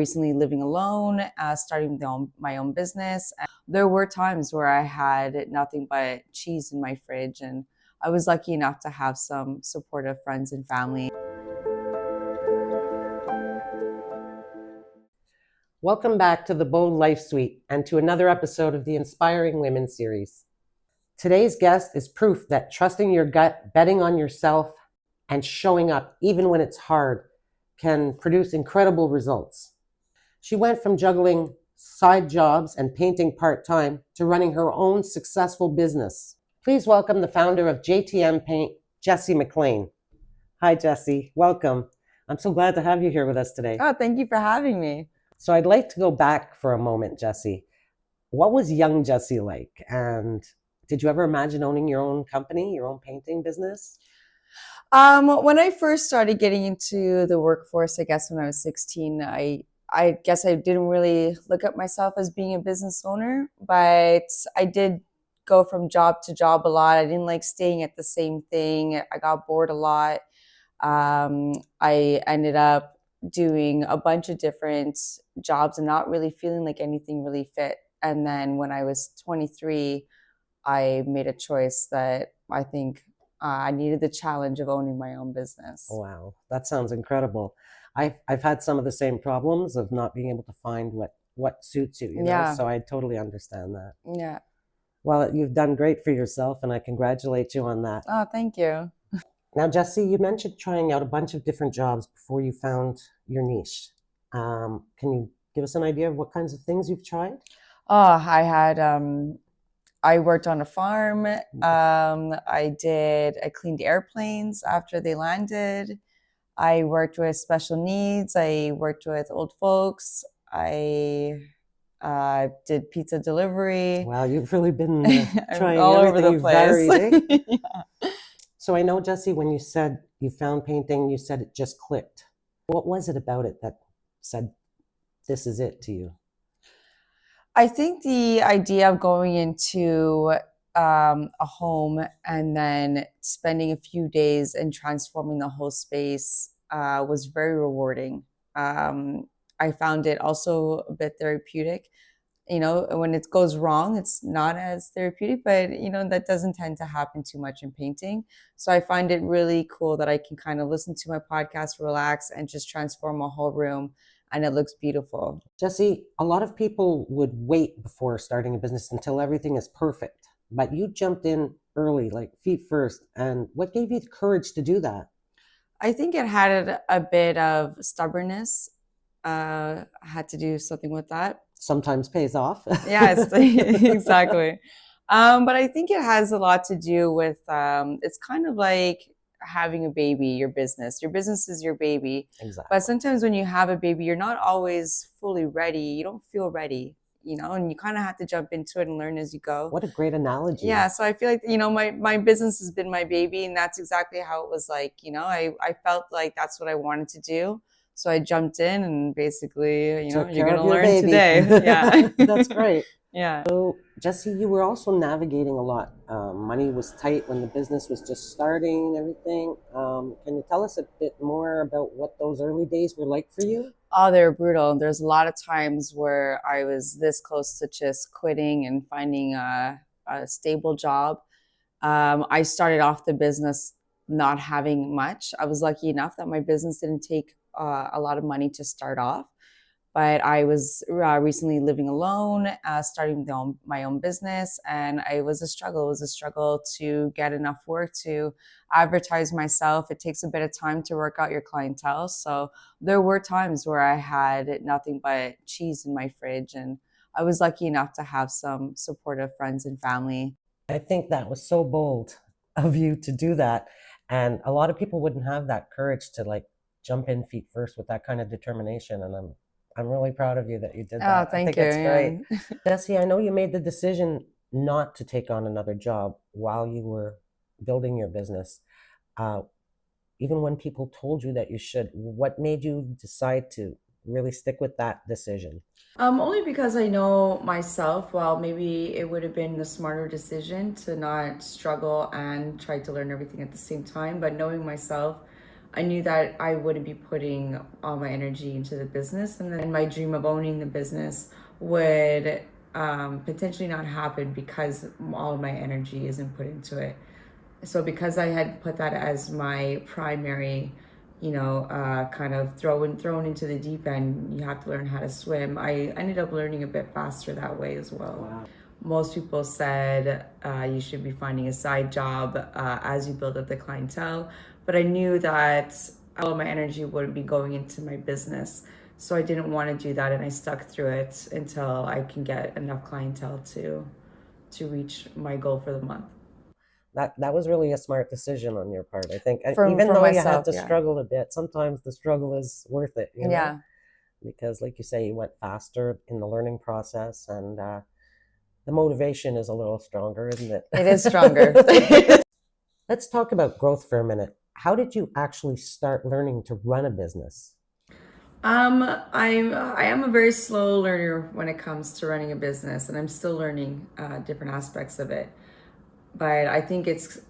Recently living alone, starting my own business. And there were times where I had nothing but cheese in my fridge, and I was lucky enough to have some supportive friends and family. Welcome back to the Bold Life Suite and to another episode of the Inspiring Women series. Today's guest is proof that trusting your gut, betting on yourself, and showing up even when it's hard can produce incredible results. She went from juggling side jobs and painting part-time to running her own successful business. Please welcome the founder of JTM Paint, Jessie McLean. Hi, Jessie. Welcome. I'm so glad to have you here with us today. Oh, thank you for having me. So I'd like to go back for a moment, Jessie. What was young Jessie like? And did you ever imagine owning your own company, your own painting business? When I first started getting into the workforce, I guess when I was 16, I guess I didn't really look at myself as being a business owner, but I did go from job to job a lot. I didn't like staying at the same thing. I got bored a lot. I ended up doing a bunch of different jobs and not really feeling like anything really fit. And then when I was 23, I made a choice that I think I needed the challenge of owning my own business. Wow, that sounds incredible. I've had some of the same problems of not being able to find what suits you, Yeah. So I totally understand that. Yeah. Well, you've done great for yourself, and I congratulate you on that. Oh, thank you. Now, Jessie, you mentioned trying out a bunch of different jobs before you found your niche. Can you give us an idea of what kinds of things you've tried? Oh, I worked on a farm. I cleaned airplanes after they landed. I worked with special needs. I worked with old folks. I did pizza delivery. Wow, you've really been trying all over everything. the You've place. varied, eh? Yeah. So I know, Jessie, when you said you found painting, you said it just clicked. What was it about it that said, this is it to you? I think the idea of going into a home and then spending a few days and transforming the whole space was very rewarding. I found it also a bit therapeutic. When it goes wrong, it's not as therapeutic, but that doesn't tend to happen too much in painting. So I find it really cool that I can kind of listen to my podcast, relax, and just transform a whole room, and it looks beautiful. Jessie, a lot of people would wait before starting a business until everything is perfect, but you jumped in early, like feet first. And what gave you the courage to do that? I think it had a bit of stubbornness. I had to do something with that. Sometimes pays off. Yes, exactly. But I think it has a lot to do with it's kind of like having a baby, your business. Your business is your baby. Exactly. But sometimes when you have a baby, you're not always fully ready. You don't feel ready, and you kind of have to jump into it and learn as you go. What a great analogy. Yeah, so I feel like, my business has been my baby, and that's exactly how it was like. I felt like that's what I wanted to do. So I jumped in and basically, you're going to learn baby today. Yeah. That's great. Yeah. So, Jessie, you were also navigating a lot. Money was tight when the business was just starting and everything. Can you tell us a bit more about what those early days were like for you? Oh, they were brutal. There's a lot of times where I was this close to just quitting and finding a stable job. I started off the business not having much. I was lucky enough that my business didn't take a lot of money to start off. But I was recently living alone, starting my own business, and it was a struggle. It was a struggle to get enough work to advertise myself. It takes a bit of time to work out your clientele. So there were times where I had nothing but cheese in my fridge, and I was lucky enough to have some supportive friends and family. I think that was so bold of you to do that. And a lot of people wouldn't have that courage to like jump in feet first with that kind of determination. And I'm really proud of you that you did that. Oh, thank I think you. it's great. Yeah. Jessie, I know you made the decision not to take on another job while you were building your business. Even when people told you that you should, what made you decide to really stick with that decision? Only because I know myself, well, maybe it would have been the smarter decision to not struggle and try to learn everything at the same time. But knowing myself, I knew that I wouldn't be putting all my energy into the business, and then my dream of owning the business would potentially not happen because all of my energy isn't put into it. So because I had put that as my primary, kind of thrown into the deep end, you have to learn how to swim. I ended up learning a bit faster that way as well. Wow. Most people said you should be finding a side job as you build up the clientele, but I knew that all my energy wouldn't be going into my business, so I didn't want to do that, and I stuck through it until I can get enough clientele to reach my goal for the month. That was really a smart decision on your part, I think. And For even for though you had myself, to yeah, struggle a bit, sometimes the struggle is worth it, yeah, because like you say, you went faster in the learning process, and the motivation is a little stronger, isn't it? it is stronger. Let's talk about growth for a minute. How did you actually start learning to run a business? I am a very slow learner when it comes to running a business, and I'm still learning different aspects of it. But I think it's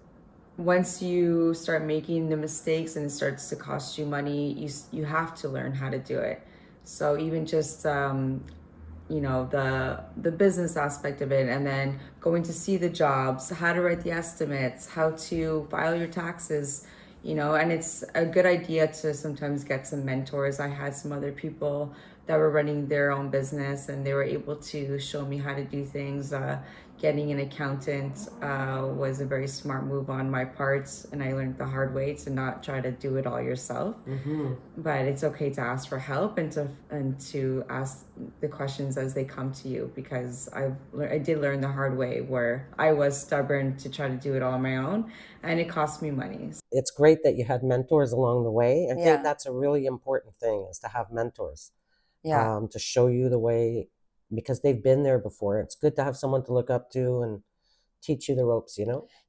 once you start making the mistakes and it starts to cost you money, you have to learn how to do it. So even just the business aspect of it, and then going to see the jobs, how to write the estimates, how to file your taxes, and it's a good idea to sometimes get some mentors. I had some other people that were running their own business, and they were able to show me how to do things. Getting an accountant was a very smart move on my part, and I learned the hard way to not try to do it all yourself. Mm-hmm. But it's okay to ask for help, and to ask the questions as they come to you, because I did learn the hard way where I was stubborn to try to do it all on my own, and it cost me money. It's great that you had mentors along the way. I think Yeah, that's a really important thing, is to have mentors, yeah. to show you the way, because they've been there before. It's good to have someone to look up to and teach you the ropes.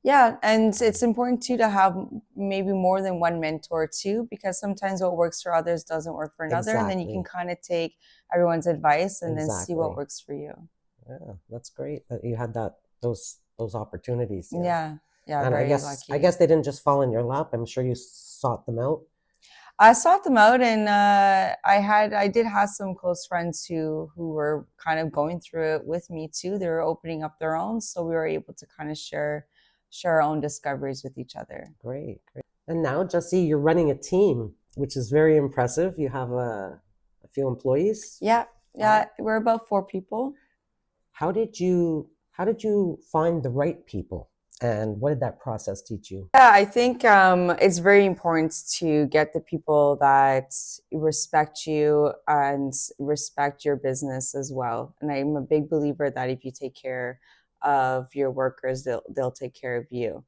Yeah, and it's important too to have maybe more than one mentor too, because sometimes what works for others doesn't work for another, and then you can Exactly. kind of take everyone's advice and then see what Exactly. works for you. Yeah, that's great that you had those opportunities. Yeah. Yeah, yeah, And I very guess I lucky. guess they didn't just fall in your lap. I'm sure you sought them out. I sought them out, and I did have some close friends who were kind of going through it with me too. They were opening up their own, so we were able to kind of share our own discoveries with each other. Great, great. And now, Jesse, you're running a team, which is very impressive. You have a few employees. Yeah, yeah, we're about 4 people. How did you find the right people, and what did that process teach you? Yeah, I think it's very important to get the people that respect you and respect your business as well. And I'm a big believer that if you take care of your workers, they'll take care of you.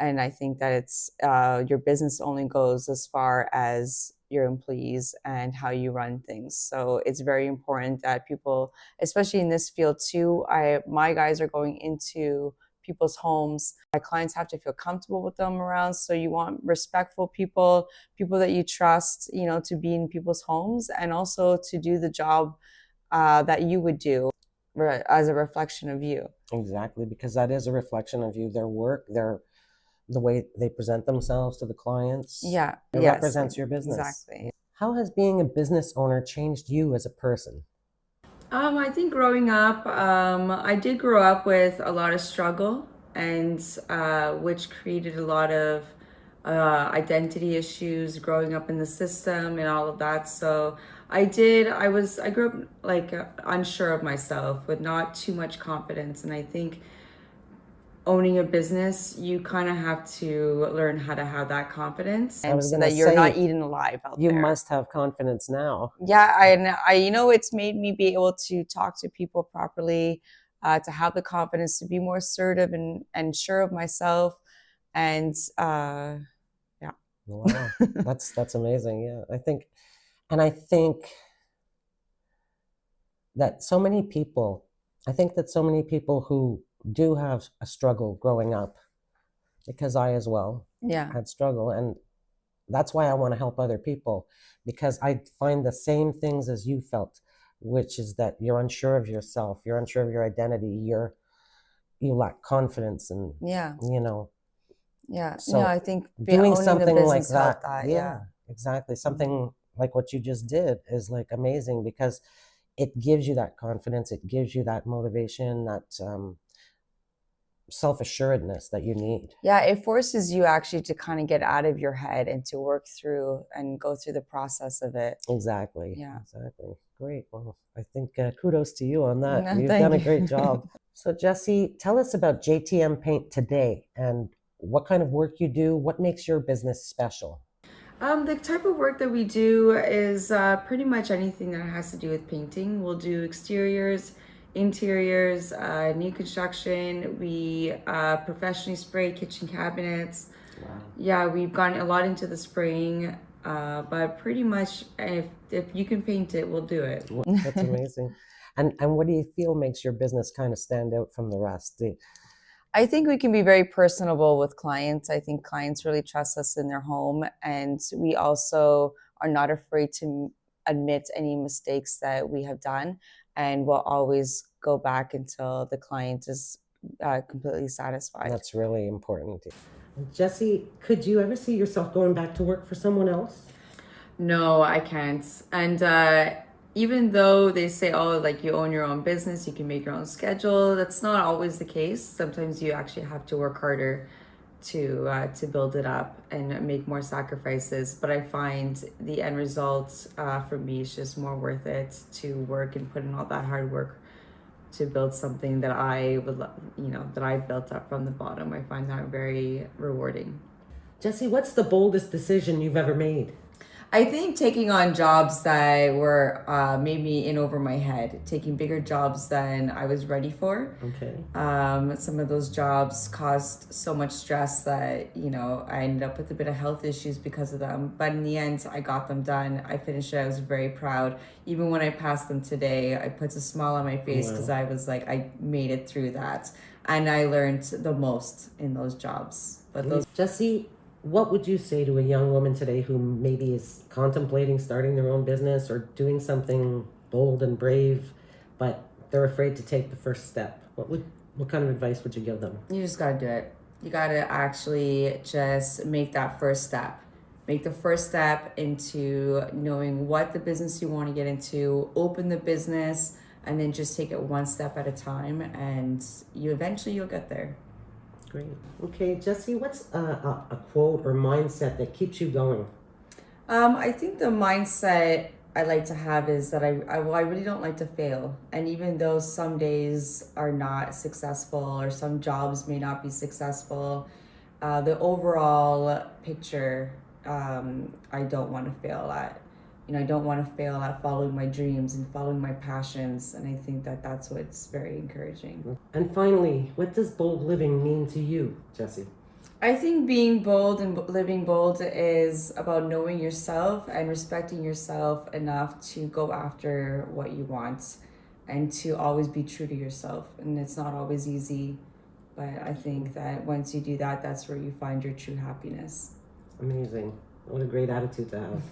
And I think that it's your business only goes as far as your employees and how you run things. So it's very important that people, especially in this field too, my guys are going into people's homes. My clients have to feel comfortable with them around. So you want respectful people, people that you trust, to be in people's homes, and also to do the job that you would do as a reflection of you. Exactly, because that is a reflection of you, their work, the way they present themselves to the clients. Yeah. It Yes. represents your business. Exactly. How has being a business owner changed you as a person? I think growing up, I did grow up with a lot of struggle, and which created a lot of identity issues growing up in the system and all of that. So I grew up like unsure of myself with not too much confidence. And I think owning a business, you kind of have to learn how to have that confidence, I and was so going to that you're not say, eaten alive out you there. must have confidence now. Yeah, it's made me be able to talk to people properly, to have the confidence to be more assertive and sure of myself, and yeah. Wow, that's amazing. Yeah, I think that so many people, I think that so many people who do have a struggle growing up, because I as well Yeah, had struggle, and that's why I want to help other people, because I find the same things as you felt, which is that you're unsure of yourself, you're unsure of your identity, you lack confidence, and yeah, you know Yeah. So I think doing owning the something like business that, helped that. yeah, Yeah. exactly. Something like what you just did is like amazing because it gives you that confidence, it gives you that motivation, that self-assuredness that you need. Yeah, it forces you actually to kind of get out of your head and to work through and go through the process of it. Exactly. Yeah. Exactly. Great. Well, I think kudos to you on that. No, You've done thank a you. great job. So, Jesse, tell us about JTM Paint today and what kind of work you do. What makes your business special? The type of work that we do is pretty much anything that has to do with painting. We'll do exteriors, interiors, new construction. We professionally spray kitchen cabinets. Wow. Yeah, we've gotten a lot into the spraying, but pretty much if you can paint it, we'll do it. That's amazing. And what do you feel makes your business kind of stand out from the rest? I think we can be very personable with clients. I think clients really trust us in their home, and we also are not afraid to admit any mistakes that we have done, and we'll always go back until the client is completely satisfied. That's really important. Jesse, could you ever see yourself going back to work for someone else? No, I can't. And even though they say, oh, like you own your own business, you can make your own schedule, that's not always the case. Sometimes you actually have to work harder to build it up and make more sacrifices. But I find the end result for me is just more worth it to work and put in all that hard work to build something that I would, that I built up from the bottom. I find that very rewarding. Jesse, what's the boldest decision you've ever made? I think taking on jobs that were made me in over my head, taking bigger jobs than I was ready for. Okay. Some of those jobs caused so much stress that, I ended up with a bit of health issues because of them. But in the end, I got them done. I finished it. I was very proud. Even when I passed them today, I put a smile on my face because I was like, I made it through that. And I learned the most in those jobs. But those. Jesse, what would you say to a young woman today who maybe is contemplating starting their own business or doing something bold and brave, but they're afraid to take the first step? What kind of advice would you give them? You just got to do it. You got to actually just make that first step. Make the first step into knowing what the business you want to get into, open the business, and then just take it one step at a time, and you'll get there. Great. Okay, Jesse, what's a quote or mindset that keeps you going? I think the mindset I like to have is that I really don't like to fail. And even though some days are not successful or some jobs may not be successful, the overall picture, I don't want to fail at. I don't want to fail at following my dreams and following my passions. And I think that that's what's very encouraging. And finally, what does bold living mean to you, Jesse? I think being bold and living bold is about knowing yourself and respecting yourself enough to go after what you want and to always be true to yourself. And it's not always easy, but I think that once you do that, that's where you find your true happiness. Amazing. What a great attitude to have.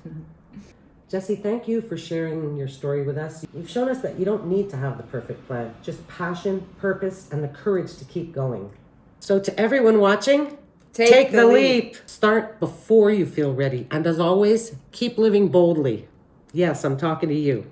Jesse, thank you for sharing your story with us. You've shown us that you don't need to have the perfect plan, just passion, purpose, and the courage to keep going. So to everyone watching, take the leap. Start before you feel ready. And as always, keep living boldly. Yes, I'm talking to you.